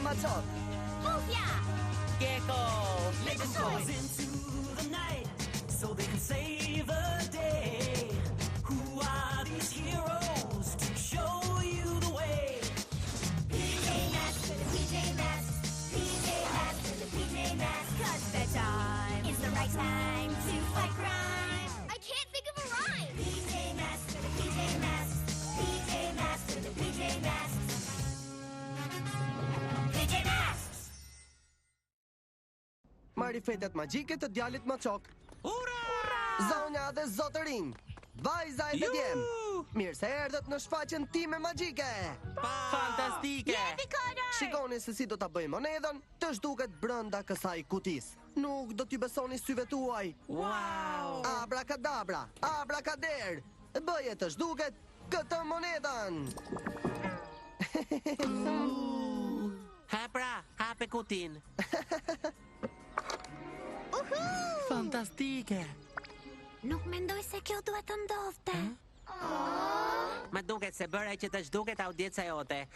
Maçok. Pufja! Gecko! Legends goes into the night so they can save the day. Who are these heroes to show you the way? PJ Masks for the PJ Masks. PJ Masks for the PJ Masks. 'Cause bedtime is the right time to fight crime. I can't think of a rhyme. PJ Masks for the PJ Masks. PJ Masks for the PJ Masks. PJ Masks! Marifetet magjike të djalit Maçok. Ura! Zonja dhe zotërin. Vajza e të djem. Mirë se erdhët në shfaqjen time magjike. Fantastike! Jepi Connor! Shikoni se si do ta bëj monedhën të zhduket brenda kësaj kutis. Nuk do t'i besoni syve tuaj. Wow! Abrakadabra, abrakader. Bëje të zhduket këtë monedhën. Hapra, hape kutin. Fantastike! Nuk mendoj se kjo duhet të ndodhte. Më duket se bëre që të zhduket audieca jote.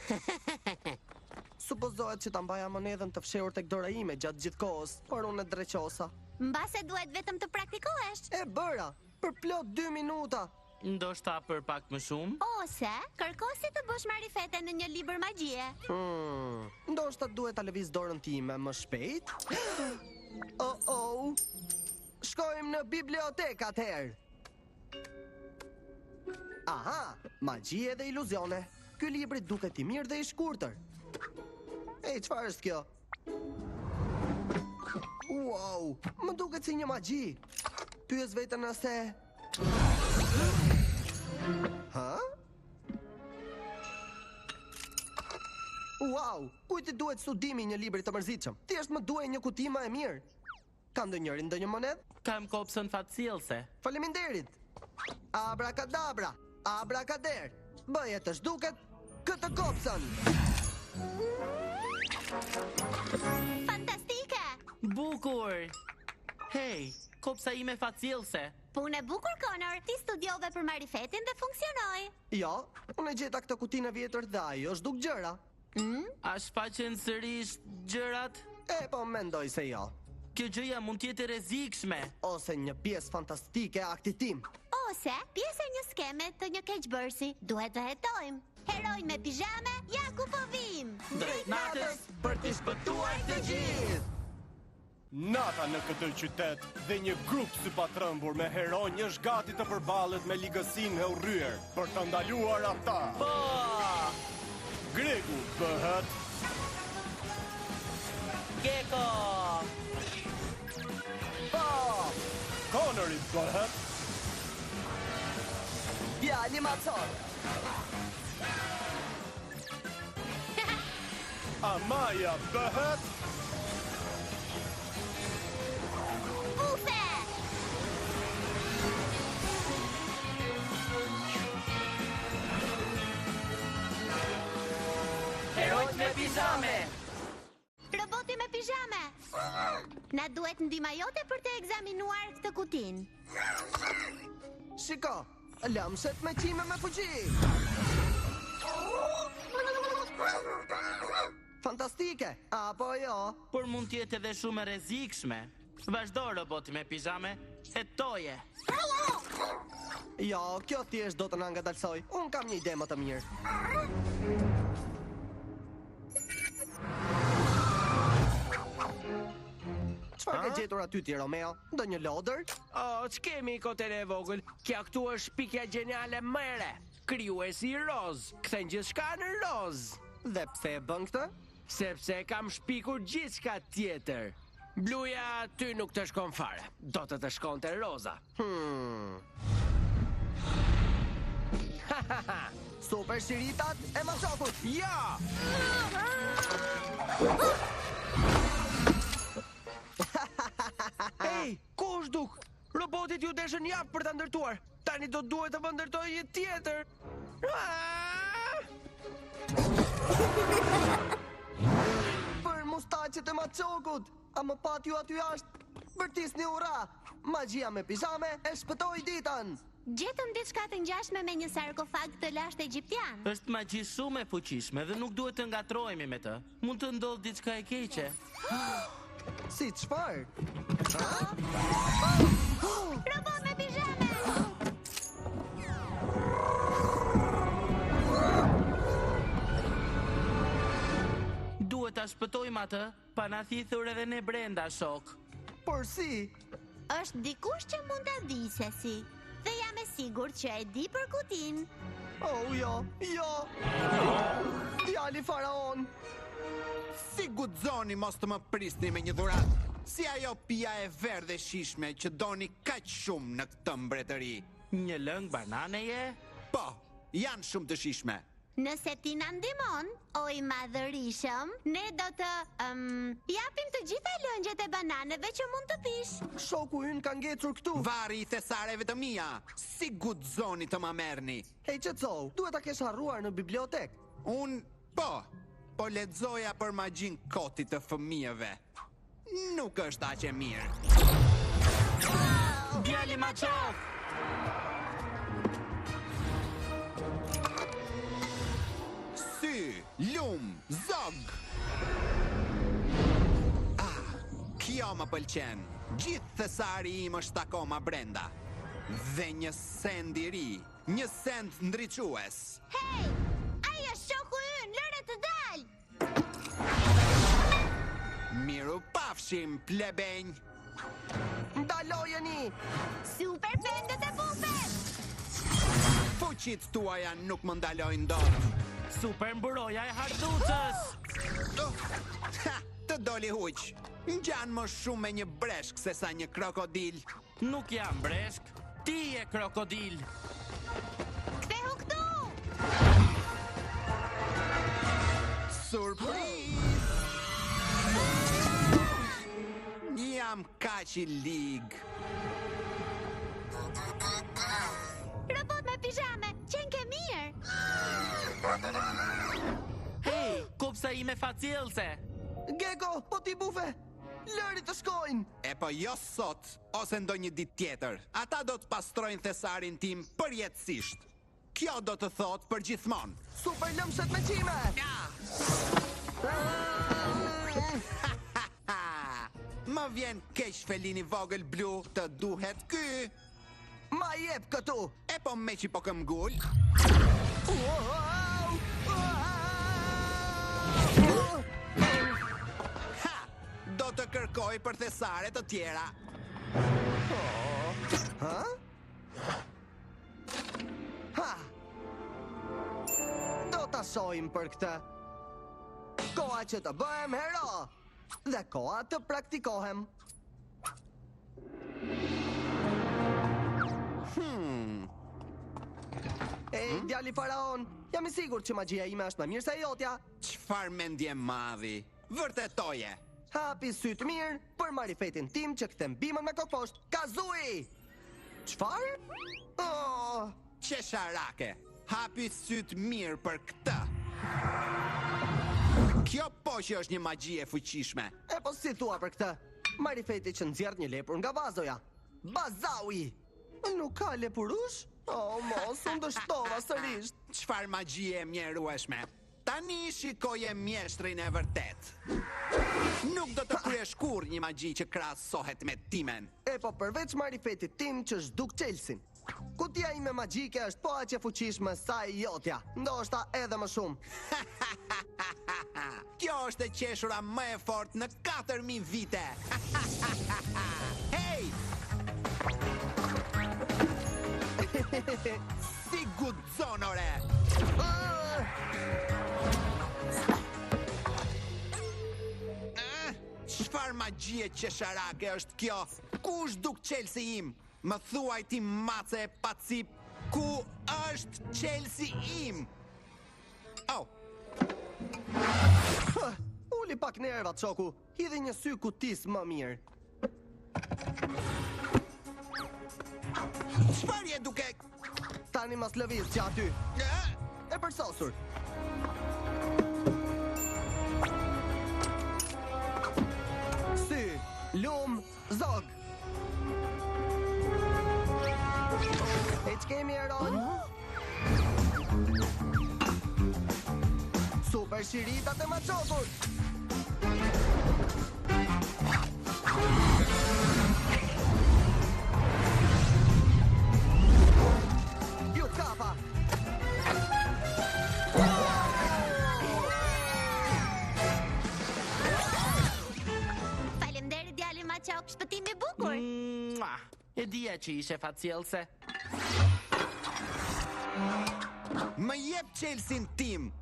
Supozohet që ta mbaja monedhën të fshehur tek dora ime gjatë gjithë kohës, por unë e dreqosa. Mbase duhet vetëm të praktikohesh. E bëra, për plot 2 minuta. Ndoshta për pak më shumë? Ose kërko si të bësh marifete në një libër magjie. Ndoshta duhet ta lëviz dorën time më shpejt. Oh. Shkojmë në bibliotekë atëherë. Aha, magji dhe iluzione. Ky libri duket i mirë dhe i shkurtër. Ej, çfarë është kjo? Wow, më duket si një magji. Pyes veten nëse... Ha? Wow, kujt i duhet studimi një libri të mërzitshëm? Thjesht më duhet një kuti më e mirë. Ka ndonjërin ndonjë monedhë? Kam kopsën fatësielse. Faleminderit. Abrakadabra, abrakader. Bëje të zhduket këtë kopsën. Fantastike! Bukur! Hej, kopsa ime fatësielse. Punë e bukur, Connor. Ti studiove për marifetin dhe funksionoi. Jo, unë e gjeta këtë kutinë e vjetër dhe ajo zhduk gjëra. A shfaqen sërish gjërat? E po mendoj se jo. Kjo gjëja mund t'jetë e rrezikshme. Ose një pjesë fantastike e aktit tim. Ose pjesë e një skeme të një keqbërsi. Duhet të hetojmë. Herojnë me pijame, ja ku po vim. Drejt natës për t'i shpëtuar të gjithë. Nata në këtë qytet dhe një grup sypatrëmbur me heronj është gati të përballet me ligësinë e urryer për të ndaluar ata. Po! Gregu bëhet Gecko! Connori bëhet Djali Maçok. Amaja bëhet Ufe! Herojt me pijame! Roboti me pijame. Na duhet ndihma jote për të ekzaminuar këtë kutinë. Shiko, lëmshet me qime me fuqi. Fantastike, apo jo? Por mund t'jetë edhe shumë e rrezikshme. Vazhdo roboti me pijame, hetoje. Jo, kjo thjesht do të na ngadalsoj. Unë kam një ide më të mirë. Çfarë ke gjetur aty ti, Romeo? Ndonjë lodër? Ç'kemi kotere e vogël? Kja këtu është pikja geniale më e re. Krijuesi i roz. Kthen gjithçka në roz. Dhe pse e bën këtë? Sepse kam shpikur gjithçka tjetër. Bluja ty nuk të shkon fare. Do të shkonte roza. Super shiritat e Maçokut. Ja! Ej, ku është duk? Robotit ju deshën jap për ta ndërtuar. Tani do duhet të më ndërtoj një tjetër. Për mustaqet e Maçokut. A më pat ju aty jashtë? Bërtisni ura! Magjia me pijame e shpëtoi ditën! Gjetëm diçka të ngjashme me një sarkofag të lashtë egjiptian. Është magji shumë e fuqishme dhe nuk duhet të ngatrohemi me të. Mund të ndodhë diçka e keqe. Si çfarë? Robot me pijame! Duhet ta shpëtojmë atë, pa na thithur edhe ne brenda, shok. Por si? Është dikush që mund ta di se si. Dhe jam e sigurt që e di për kutin. Oh, jo! Djali faraon! Si guxoni mos të më prisni me një dhuratë? Si ajo pija e verdhe shishme që doni kaq shumë në këtë mbretëri? Një lëng banane je? Po, janë shumë të shishme. Nëse ti na ndihmon, o i madhërishëm, ne do të japim të gjitha lëngjet e bananeve që mund të pish. Shoku ynë ka ngecur këtu! Vari i thesareve të mia, si guxoni të ma merrni? Hej qetësou, duhet ta kesh harruar në bibliotek. Po lexoja për magjin kotit të fëmijëve. Nuk është aq e mirë. Djali ma qof! Sy, lum, zog. Kjo më pëlqen. Gjithë thesari im është akoma brenda. Dhe një send i ri, një send ndriçues. Hey! Ai është shoku ynë, lëre të dal! Miru pafshim, plebenj. Ndalojeni! Super pendet e bufet! Fuqit tuaja nuk më ndalojnë dot. Super mburoja e harducës! Të doli huq. Ngjan më shumë me një breshk se sa një krokodil. Nuk jam breshk, ti je krokodil! Kthehu këtu! Surpriz! Jam kaq i lig. Robot me pijame, qenë ke mirë! Hej, kopsa ime facilse! Geko, po ti bufe! Lëri të shkojnë! E po jo sot, ose ndonjë ditë tjetër. Ata do të pastrojnë thesarin tim përjetësisht. Kjo do të thotë për gjithmonë. Super lëmshet me qime! Më vjen keq felini vogël blu, të duhet ky. Ma jep këtu! E po me që po këm gull. Ha! Do të kërkoj për thesare të tjera. Ha? Ha! Do ta shohim për këtë. Koha që të bëhem hero! Dhe koha të praktikohem. Ej, djali faraon, jam i sigurt që magjia ime është më mirë se jotja. Çfarë mendje madhi? Vërtetoje. Hapi sytë mirë për marifetin tim që kthem bimën me kokposht. Kazui! Çfarë? Oh, Qesharake, hapi syt mirë për këtë. Kjo po që është një magji e fuqishme. e po si thua për këtë? Marifeti që nxjerr një lepur nga vazoja. Bazaui! Nuk ka lepurush? Oh, mos, unë dështova sërish. Çfarë magji e mjerueshme. Tani shikoje mjeshtrin e vërtet. Nuk do të kryesh kurrë një magji që krahasohet me timen. E po përveç marifetit tim që zhduk Chelsin. Kutia ime magjike është po aq e fuqishme sa e jotja. Ndoshta edhe më shumë. Kjo është e qeshura më e fortë në 4000 vite. Hey! Si guxon ore! Çfarë magjie qesharake është kjo? Ku është duk Chelsea im? Më thuaj ti mace e pacip, ku është Chelsea im? Oh, Uli pak nervat, shoku. Hidhi një sy kutis më mirë. çfarë je duke? Tani mas lëviz që aty. E përsosur. Sy, lum, zog. E që kemi Heron? Super shiritat e maqotur. Ju kapa. Faleminderit djali Maqo, shpëtim i bukur. Mua, e dija që ishe facielse. Më jep Chelsea-n tim.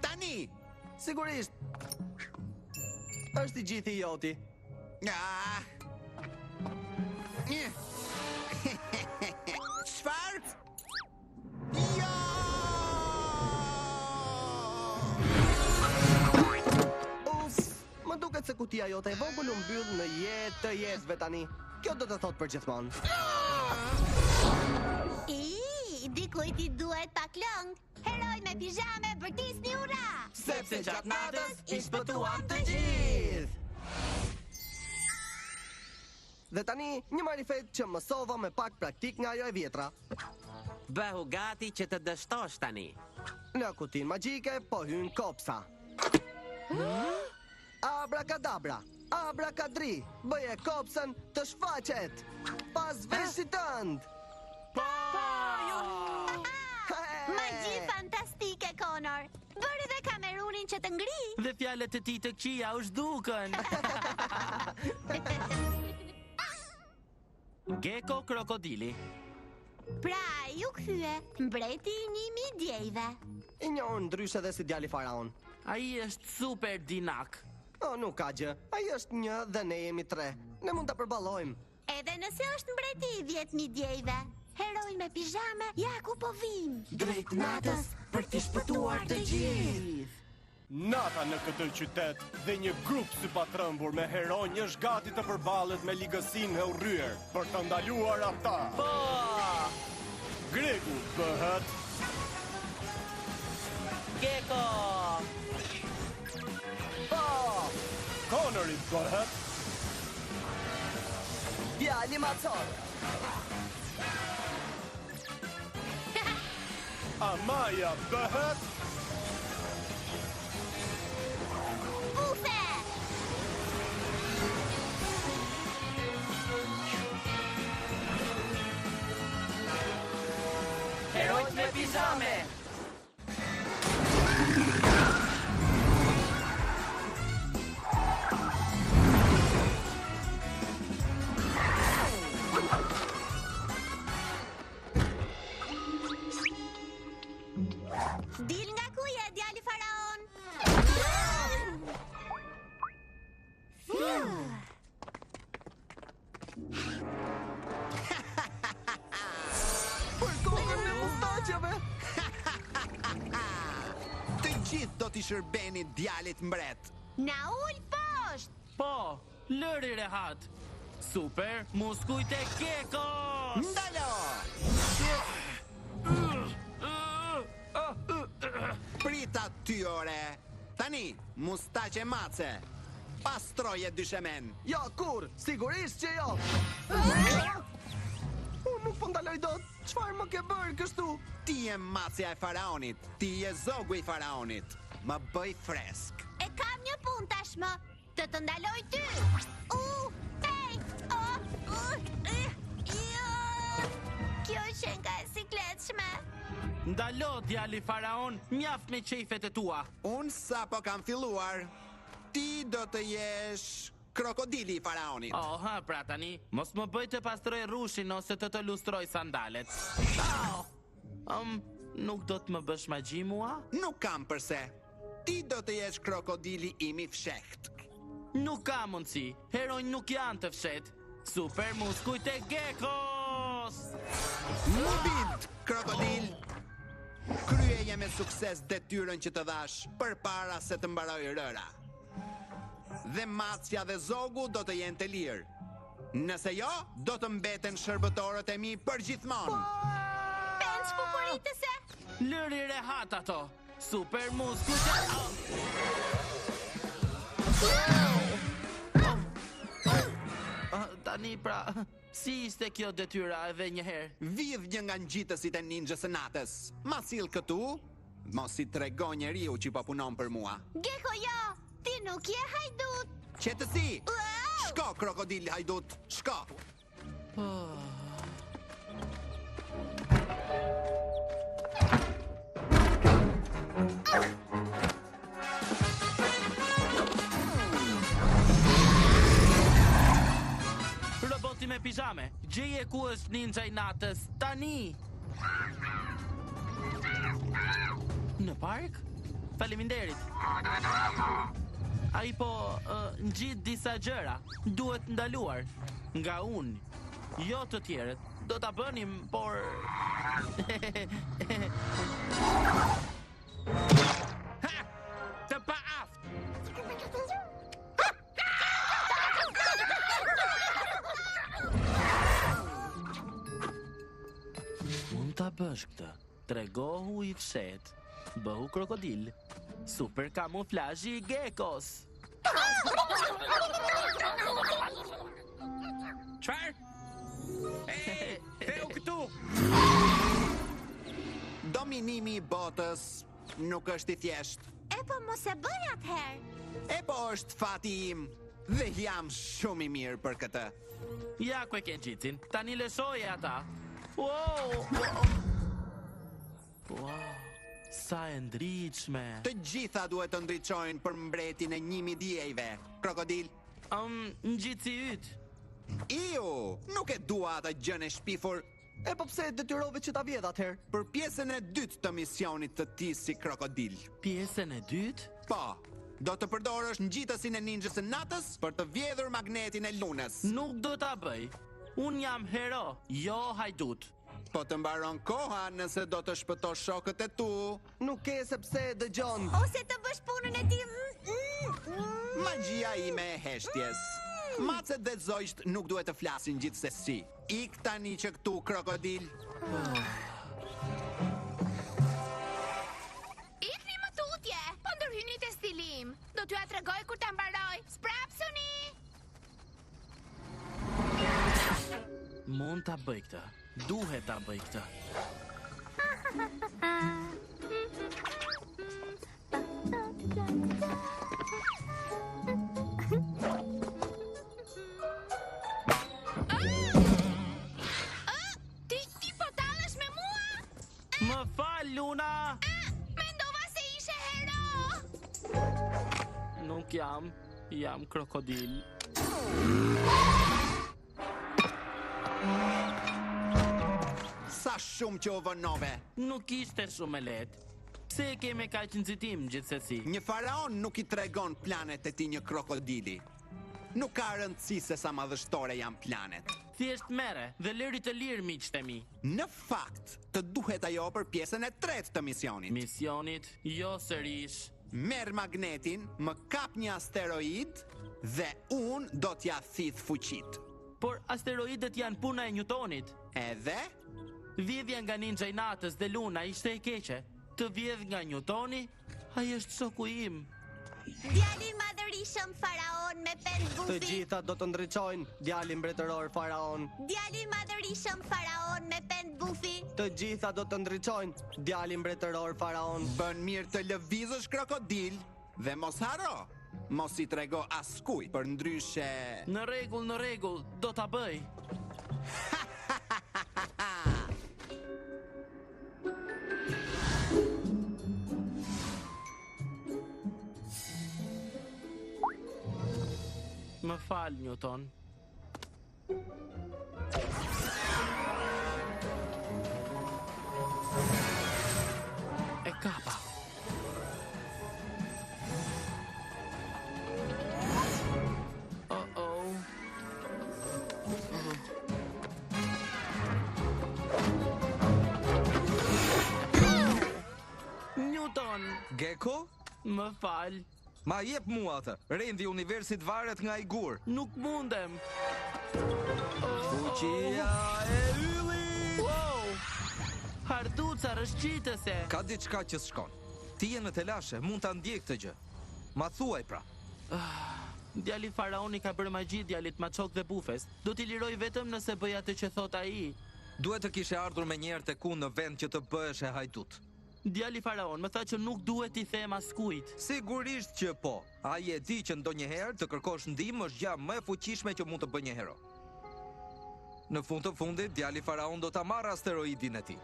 Tani. Sigurisht. Është i gjithi joti. Ah. Çfarë? Jo! Më duket se kutia jote e vogël u mbyll në jetë të jetëve tani. Kjo do të thotë për gjithmonë. Dikujt I duhet pak lëng. Heroj me pijame bërtisni ura. Sepse gjatë natës I shpëtuam të gjithë. Dhe tani, një marifet që mësova me pak praktik nga ajo e vjetra. Bëhu gati që të dështosh tani. Në kutin magjike po hyn kopsa. Abrakadabra, abrakadri, bëje kopsën të shfaqet. Pas veshit tënd. Magji fantastike, Connor. Bëri dhe kamerunin që të ngri. Dhe fjalët e ti të këqija u zhdukën. Gecko krokodili. Pra, ju kthye, mbreti I 1000 djejve. I njohur ndryshe dhe si djali faraon. Ai është super dinak. O, nuk ka gjë. Ai është një dhe ne jemi 3. Ne mund ta përballojmë. Edhe nëse është mbreti I 10.000 djejve. Heroj me pijame, ja ku po vim. Drejt natës për t'i shpëtuar të gjithë. Nata në këtë qytet dhe një grup sypatrëmbur me heronj është gati të përballet me ligësinë e urryer për të ndaluar ata. Po! Gregu bëhet Gecko! Po! Connor I bëhet Djali macor. Amaya bëhet Ufe! Herojt me pijame! Dil nga ku je, djali faraon? Për kokën e mustaqeve. Të gjithë do t'i shërbeni djalit mbret. Na ul poshtë. Po, lëri rehat. Super muskujt e Geckos! Ndalo! Prita ty ore. Tani, mustaqe mace. Pastroje dyshemen. Jo, kur, sigurisht që jo. Unë nuk po ndaloj dot. Çfarë më ke bërë kështu? Ti je macja e faraonit. Ti je zogu I faraonit. Më bëj fresk. E kam një punë tashmë. Të ndaloj ty. Hej! Kjo që nga e sikletshme. Ndalo, djali faraon, mjaft me qejfet e tua. Unë sapo kam filluar. Ti do të jesh krokodili I faraonit. Ha, pra tani, mos më bëj të pastroj rrushin ose të lustroj sandalet. Nuk do të më bësh magji mua? Nuk kam përse. Ti do të jesh krokodili im I fshehtë. Nuk ka mundësi, heronj nuk janë të fshet. Super muskujt e Geckos! Mubid, krokodil! Kryeje me sukses detyrën që të dhash përpara se të mbaroj rëra. Dhe macja dhe zogu do të jenë të lirë. Nëse jo, do të mbeten shërbëtorët e mi për gjithmonë. Penç pupuritëse. Lëri rehat ato. Super muskujt e... Tani pra, si ishte kjo detyra edhe një herë? Vidh një nga ngjitësit e ninjës së natës. Ma sill këtu, mos i tregon njeriu që po punon për mua. Gecko, jo! Ti nuk je hajdut! Qetësi! Wow! Shko, krokodil hajdut, shko! Roboti me pijame, gjeje ku është ninja i natës, tani! Në park? Faleminderit. Ai po ngjit disa gjëra, duhet ndaluar. Nga unë, jo të tjerët. Do ta bënim, por... Ha! Të pa aft! Mund ta bësh këtë. Tregohu i fshet. Bëhu krokodil. Super kamuflazhi i gekos. Çfarë? Theu këtu! Dominimi i botës nuk është i thjeshtë. E po mos e bëj atëherë! E po është fati im dhe jam shumë i mirë për këtë. Ja ku e ke gjicin. Tani lëshoje ata. Wow! Wow! Sa e ndritshme. Të gjitha duhet të ndriçojnë për mbretin e 1000 diejve. Krokodil, Ngjitsi yt. iu, nuk e dua atë gjën e shpifur. E po pse detyrove që ta vjedh atëherë? Për pjesën e dytë të misionit të ti si krokodil. Pjesën e dytë? Po, do të përdorësh ngjitësin e ninjës së natës për të vjedhur magnetin e lunës. Nuk do ta bëj. Un jam hero, jo hajdut. Po të mbaron koha nëse do të shpëtosh shokët e tu. Nuk ke sepse dëgjon. Ose të bësh punën e ti... Magjia ime e heshtjes. Macet dhe zojsht nuk duhet të flasin gjithsesi. Ik tani që këtu, krokodil. Ikni më tutje, po ndërhyni te stilim. Do t'ju tregoj kur ta mbaroj. Sprapsuni! Mund ta bëj këtë. Duhet ta bëj këtë. Ti po tallesh me mua? Më fal, Luna. Mendova se ishe hero. Nuk jam krokodil. Sa shumë që u vënove. Nuk ishte shumë e lehtë. Pse e ke me kaq nxitim gjithsesi? Një faraon nuk i tregon planet e ti një krokodili. Nuk ka rëndësi se sa madhështore janë planet. Thjesht merre dhe lëri të lirë miqtë e mi. Në fakt, të duhet ajo për pjesën e tretë të misionit. Misionit, jo sërish. Merr magnetin, më kap një asteroid dhe unë do t'ja thith fuqit. Por asteroidet janë puna e Newtonit. Edhe? Vjedhja nga ninja i natës dhe Luna ishte e keqe. Të vjedh nga Newtoni, ai është shoku im. Djali i madhërisëm faraon me pen Të bufi. gjitha do të ndriçojnë, djali mbretëror faraon. Djali i madhërisëm faraon me pen bufi. Të gjitha do të ndriçojnë, djali mbretëror faraon. Bën mirë të lëvizësh krokodil dhe mos haro. Mos i trego askujt, për ndryshe... Në rregull, do ta bëj. Më fal, Newton. E kapa. Oh. Newton, Gecko? më fal. Ma jep mua atë. Rendi i universit varet nga i gur. Nuk mundem. Fuqia e yllit! Wow! Harduca rëshqitëse. Ka diçka që s'shkon. Ti je në telashe, mund ta ndjek këtë gjë. Ma thuaj pra. Djali faraoni ka bërë magji djalit Maçok dhe Bufes. Do t'i liroj vetëm nëse bëj atë që thot ai. Duhet të kishe ardhur me njerë tek unë në vend që të bëhesh e hajdut. Djali faraon më tha që nuk duhet t'i them askujt. Sigurisht që po. Ai e di që ndonjëherë të kërkosh ndihmë është gjë më e fuqishme që mund të bëjë një hero. Në fund të fundit, djali faraon do ta marrë asteroidin e tij.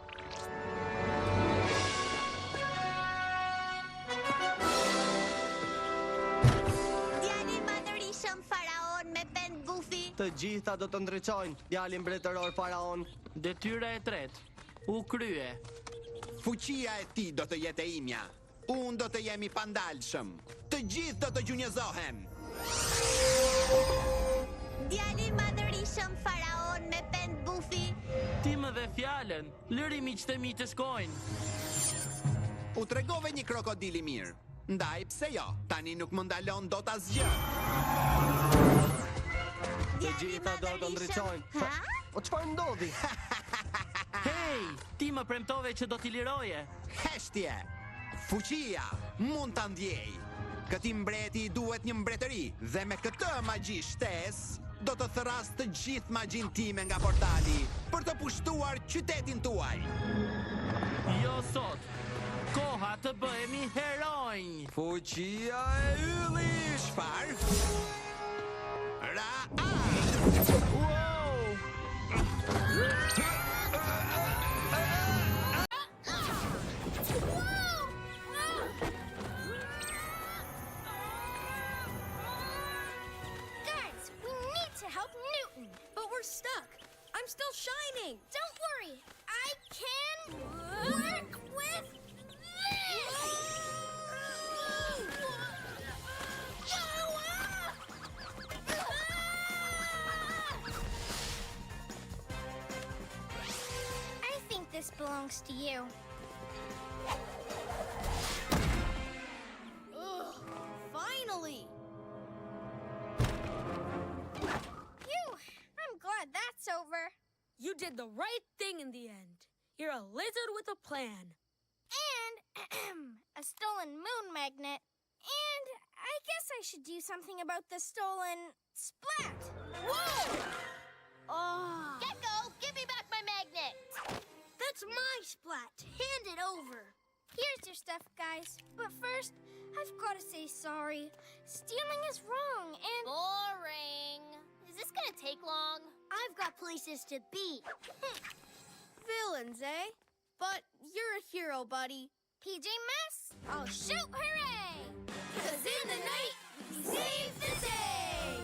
Djali madhërishëm faraon me pend bufi. Të gjitha do të ndriçojnë, djali mbretëror faraon. Detyra e tretë. U krye. Fuqia e ti do të jetë e imja. Unë do të jemi pandalshëm. Të gjithë do të gjunjëzohen. Djali madhërishëm faraon me pend bufi. Ti më dhe fjalën. Lëri miqtë e mi të shkojnë. U tregove një krokodil i mirë. Ndaj pse jo, tani nuk më ndalon dot asgjë. Të gjitha do të ndriçojnë. Ha? O çfarë ndodhi? Hej, ti më premtove që do t'i liroje. Heshtje. Fuqia mund ta ndjej. Këtij mbreti i duhet një mbretëri dhe me këtë magji shtesë do të thras të gjithë magjin time nga portali për të pushtuar qytetin tuaj. Jo sot. Koha të bëhemi heronj. Fuqia e yllit. Çfarë? Wow! Guys, we need to help Newton. But we're stuck. I'm still shining. Don't worry. I can work with I think this belongs to you. Ugh, finally. Phew, I'm glad that's over. You did the right thing in the end. You're a lizard with a plan. And a stolen moon magnet. And I guess I should do something about the stolen splat. Whoa! Oh, Gecko, give me back my magnet. that's my splat. Hand it over. Here's your stuff, guys. But first, I've got to say sorry. Stealing is wrong and... Boring. Is this gonna take long? I've got places to be. Villains, eh? But you're a hero, buddy. PJ Masks, I'll shoot hooray! 'Cause in the night, we save the day!